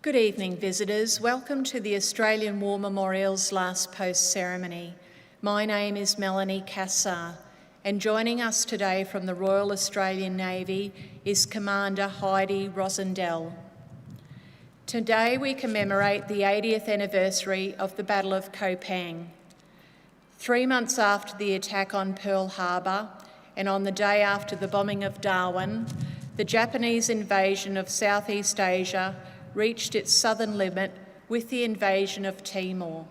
Good evening, visitors. Welcome to the Australian War Memorial's last post ceremony. My name is Melanie Cassar, and joining us today from the Royal Australian Navy is Commander Heidi Rosendell. Today we commemorate the 80th anniversary of the Battle of Kopang. 3 months after the attack on Pearl Harbor and on the day after the bombing of Darwin, the Japanese invasion of Southeast Asia reached its southern limit with the invasion of Timor.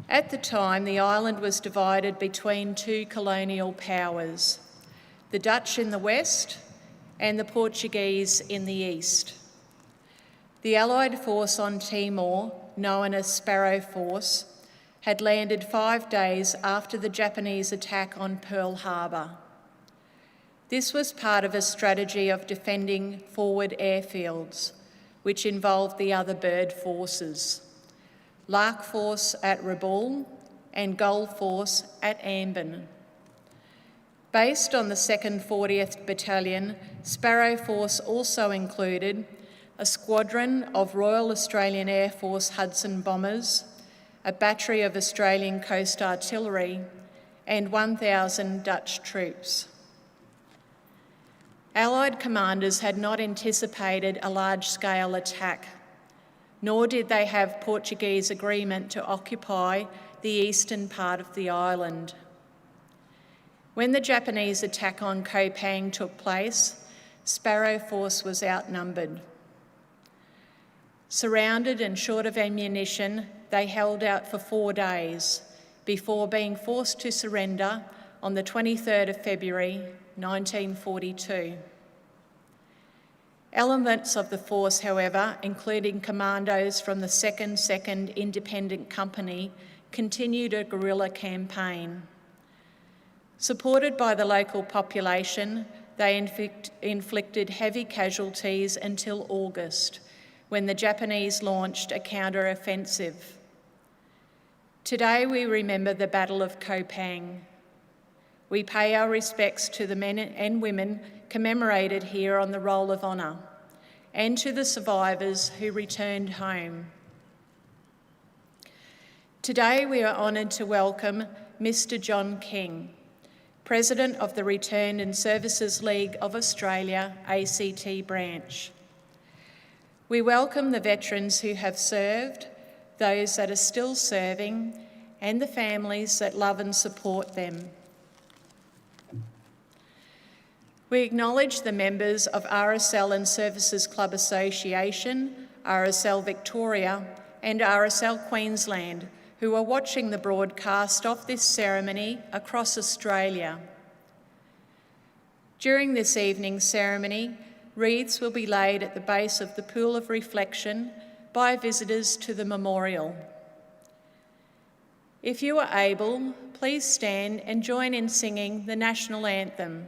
At the time, the island was divided between two colonial powers, the Dutch in the west and the Portuguese in the east. The Allied force on Timor, known as Sparrow Force, had landed 5 days after the Japanese attack on Pearl Harbor. This was part of a strategy of defending forward airfields, which involved the other bird forces, Lark Force at Rabaul and Gull Force at Ambon. Based on the 2nd 40th Battalion, Sparrow Force also included a squadron of Royal Australian Air Force Hudson bombers, a battery of Australian Coast Artillery, and 1,000 Dutch troops. Allied commanders had not anticipated a large-scale attack, nor did they have Portuguese agreement to occupy the eastern part of the island. When the Japanese attack on Kopang took place, Sparrow Force was outnumbered. Surrounded and short of ammunition, they held out for 4 days before being forced to surrender on the 23rd of February, 1942. Elements of the force, however, including commandos from the 2nd Independent Company, continued a guerrilla campaign. Supported by the local population, they inflicted heavy casualties until August, when the Japanese launched a counter-offensive. Today we remember the Battle of Kopang. We pay our respects to the men and women commemorated here on the Roll of Honour, and to the survivors who returned home. Today we are honoured to welcome Mr. John King, President of the Returned and Services League of Australia, ACT branch. We welcome the veterans who have served, those that are still serving, and the families that love and support them. We acknowledge the members of RSL and Services Club Association, RSL Victoria, and RSL Queensland, who are watching the broadcast of this ceremony across Australia. During this evening's ceremony, wreaths will be laid at the base of the pool of reflection by visitors to the memorial. If you are able, please stand and join in singing the national anthem.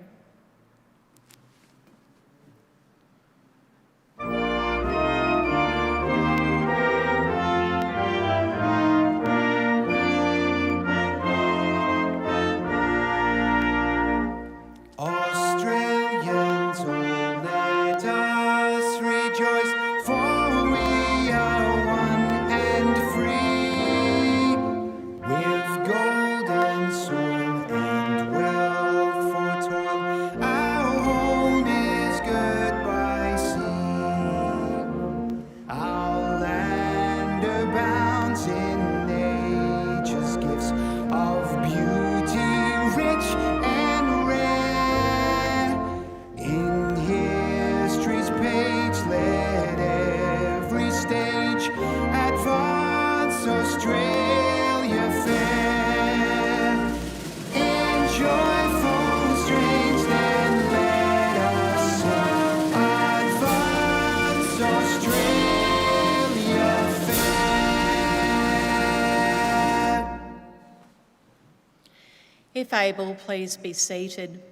If able, please be seated.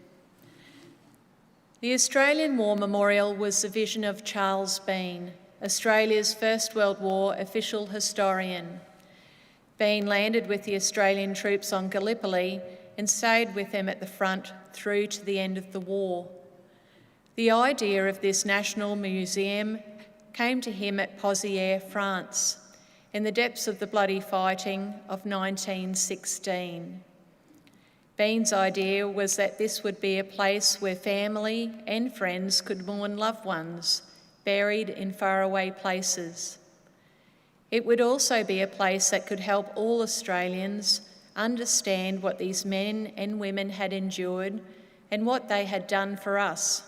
The Australian War Memorial was the vision of Charles Bean, Australia's First World War official historian. Bean landed with the Australian troops on Gallipoli and stayed with them at the front through to the end of the war. The idea of this National Museum came to him at Pozières, France, in the depths of the bloody fighting of 1916. Bean's idea was that this would be a place where family and friends could mourn loved ones buried in faraway places. It would also be a place that could help all Australians understand what these men and women had endured and what they had done for us.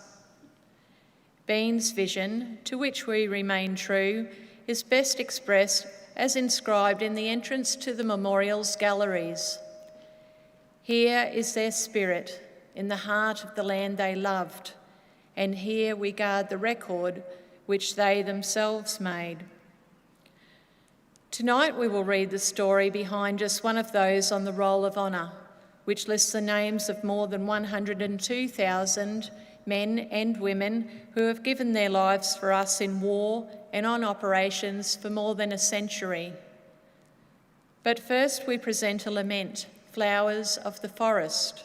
Bean's vision, to which we remain true, is best expressed as inscribed in the entrance to the memorial's galleries. Here is their spirit in the heart of the land they loved, and here we guard the record which they themselves made. Tonight we will read the story behind just one of those on the Roll of Honour, which lists the names of more than 102,000 men and women who have given their lives for us in war and on operations for more than a century. But first we present a lament, Flowers of the Forest.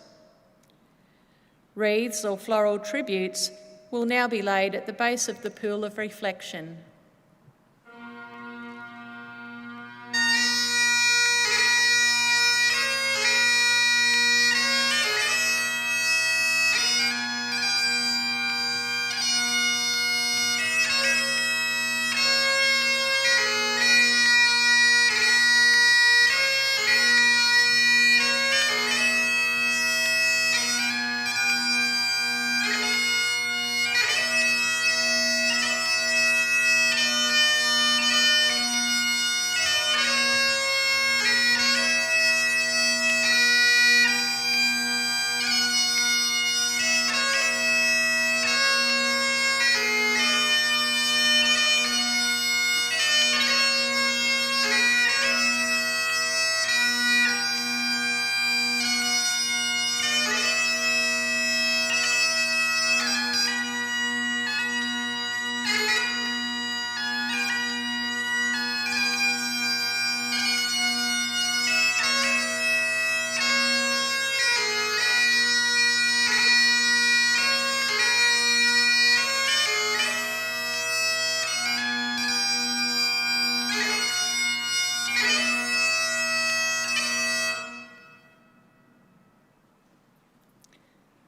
Wreaths or floral tributes will now be laid at the base of the pool of reflection.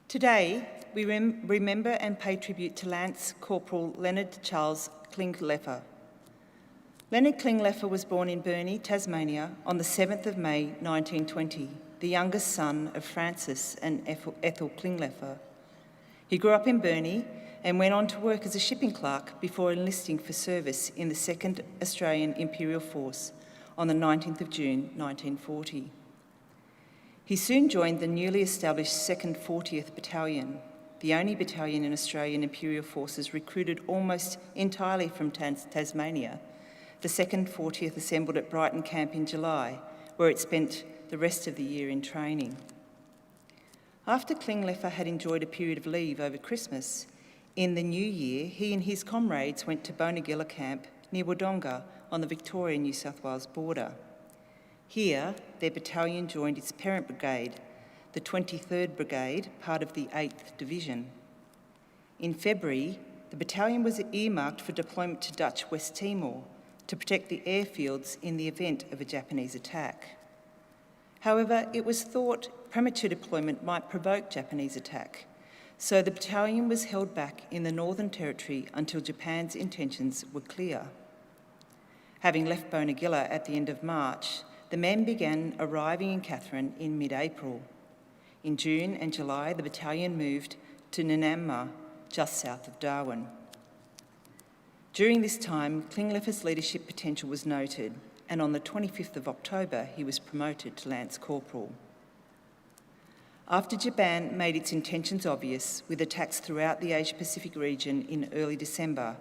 Today, we remember and pay tribute to Lance Corporal Leonard Charles Clingeleffer. Leonard Clingeleffer was born in Burnie, Tasmania on the 7th of May 1920, the youngest son of Francis and Ethel Clingeleffer. He grew up in Burnie and went on to work as a shipping clerk before enlisting for service in the 2nd Australian Imperial Force on the 19th of June 1940. He soon joined the newly established 2nd 40th Battalion, the only battalion in Australian Imperial Forces recruited almost entirely from Tasmania. The 2nd 40th assembled at Brighton Camp in July, where it spent the rest of the year in training. After Clingeleffer had enjoyed a period of leave over Christmas, in the new year he and his comrades went to Bonegilla Camp near Wodonga on the Victoria-New South Wales border. Here, their battalion joined its parent brigade, the 23rd Brigade, part of the 8th Division. In February, the battalion was earmarked for deployment to Dutch West Timor to protect the airfields in the event of a Japanese attack. However, it was thought premature deployment might provoke Japanese attack, so the battalion was held back in the Northern Territory until Japan's intentions were clear. Having left Bonegilla at the end of March, the men began arriving in Katherine in mid-April. In June and July, the battalion moved to Nanamma, just south of Darwin. During this time, Clingeleffer's leadership potential was noted, and on the 25th of October, he was promoted to Lance Corporal. After Japan made its intentions obvious with attacks throughout the Asia-Pacific region in early December,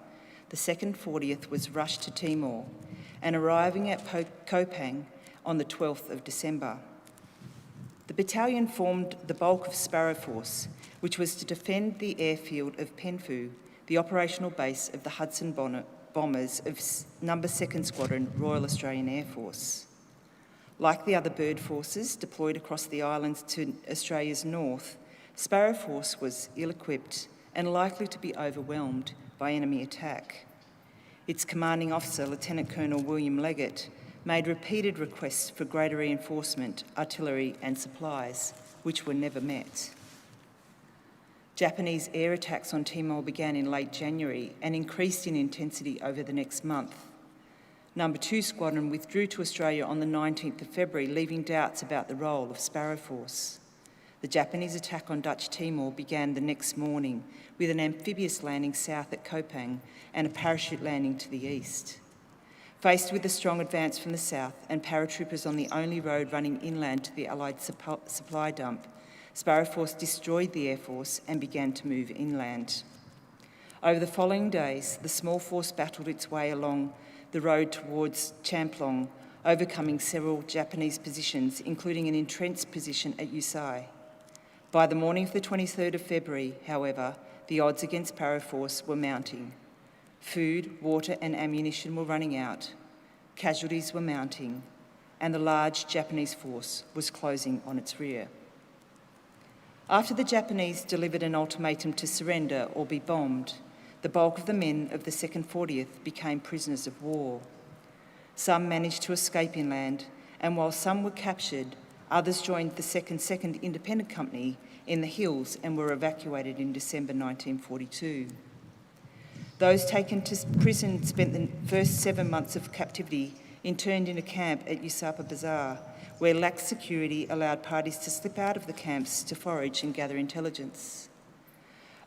the 2nd 40th was rushed to Timor and arriving at Kopang on the 12th of December. The battalion formed the bulk of Sparrow Force, which was to defend the airfield of Penfu, the operational base of the Hudson Bombers of No. 2nd Squadron, Royal Australian Air Force. Like the other bird forces deployed across the islands to Australia's north, Sparrow Force was ill-equipped and likely to be overwhelmed by enemy attack. Its commanding officer, Lieutenant Colonel William Leggett, made repeated requests for greater reinforcement, artillery and supplies, which were never met. Japanese air attacks on Timor began in late January and increased in intensity over the next month. No. 2 Squadron withdrew to Australia on the 19th of February, leaving doubts about the role of Sparrow Force. The Japanese attack on Dutch Timor began the next morning with an amphibious landing south at Kopang and a parachute landing to the east. Faced with a strong advance from the south and paratroopers on the only road running inland to the Allied supply dump, Sparrow Force destroyed the Air Force and began to move inland. Over the following days, the small force battled its way along the road towards Champlong, overcoming several Japanese positions, including an entrenched position at Yusai. By the morning of the 23rd of February, however, the odds against Sparrow Force were mounting. Food, water and ammunition were running out, casualties were mounting, and the large Japanese force was closing on its rear. After the Japanese delivered an ultimatum to surrender or be bombed, the bulk of the men of the 2nd 40th became prisoners of war. Some managed to escape inland, and while some were captured, others joined the 2nd Independent Company in the hills and were evacuated in December 1942. Those taken to prison spent the first 7 months of captivity interned in a camp at Usapa Bazaar, where lax security allowed parties to slip out of the camps to forage and gather intelligence.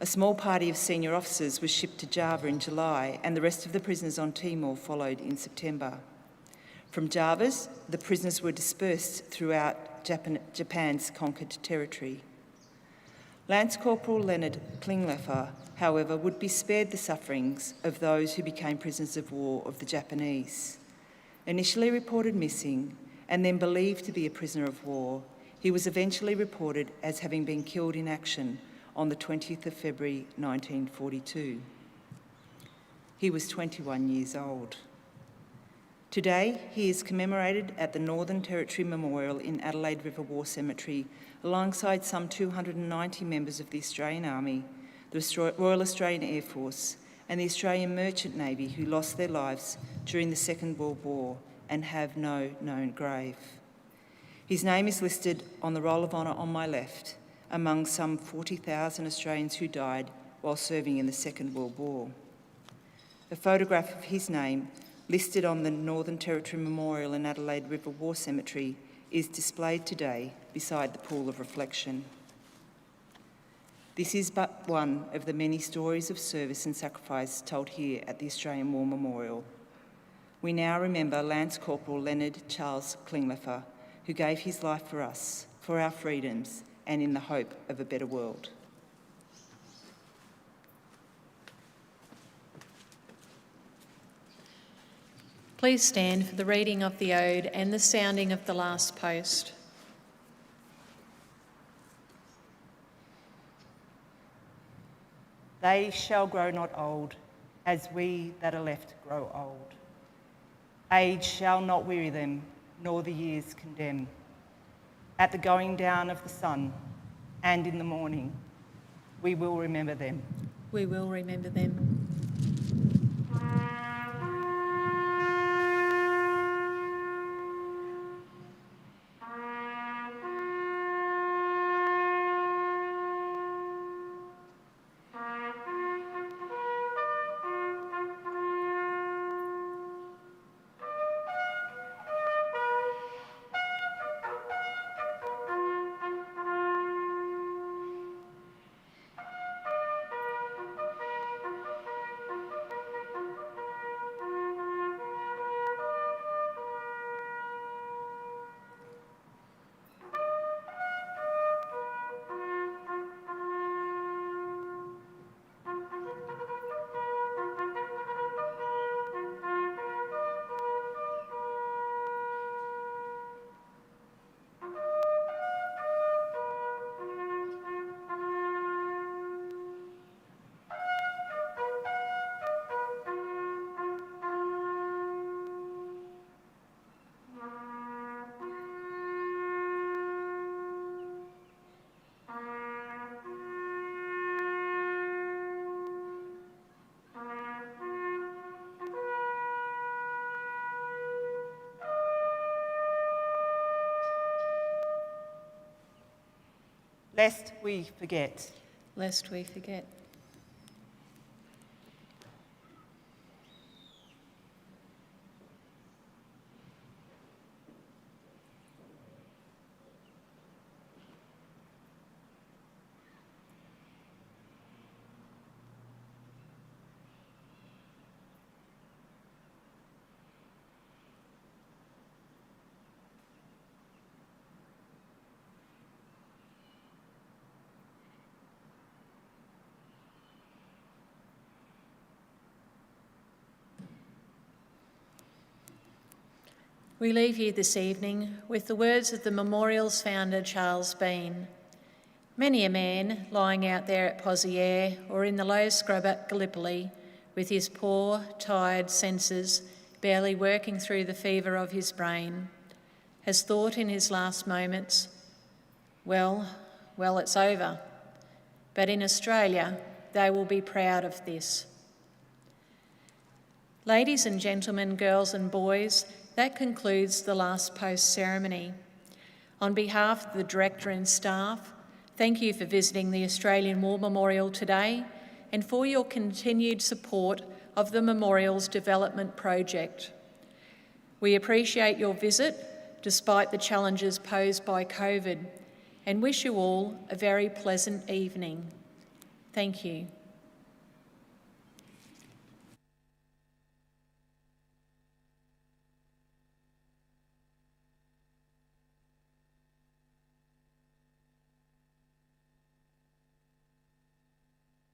A small party of senior officers was shipped to Java in July, and the rest of the prisoners on Timor followed in September. From Java, the prisoners were dispersed throughout Japan's conquered territory. Lance Corporal Leonard Clingeleffer, however, would be spared the sufferings of those who became prisoners of war of the Japanese. Initially reported missing and then believed to be a prisoner of war, he was eventually reported as having been killed in action on the 20th of February 1942. He was 21 years old. Today, he is commemorated at the Northern Territory Memorial in Adelaide River War Cemetery alongside some 290 members of the Australian Army, the Royal Australian Air Force and the Australian Merchant Navy who lost their lives during the Second World War and have no known grave. His name is listed on the Roll of Honour on my left, among some 40,000 Australians who died while serving in the Second World War. A photograph of his name, listed on the Northern Territory Memorial in Adelaide River War Cemetery, is displayed today beside the pool of reflection. This is but one of the many stories of service and sacrifice told here at the Australian War Memorial. We now remember Lance Corporal Leonard Charles Clingeleffer, who gave his life for us, for our freedoms, and in the hope of a better world. Please stand for the reading of the ode and the sounding of the last post. They shall grow not old, as we that are left grow old. Age shall not weary them, nor the years condemn. At the going down of the sun, and in the morning, we will remember them. We will remember them. lest we forget. Lest we forget. We leave you this evening with the words of the memorial's founder, Charles Bean. Many a man lying out there at Poziere or in the low scrub at Gallipoli with his poor, tired senses barely working through the fever of his brain has thought in his last moments, well, it's over. But in Australia, they will be proud of this. Ladies and gentlemen, girls and boys, that concludes the last post ceremony. On behalf of the Director and staff, thank you for visiting the Australian War Memorial today and for your continued support of the Memorial's development project. We appreciate your visit despite the challenges posed by COVID and wish you all a very pleasant evening. Thank you.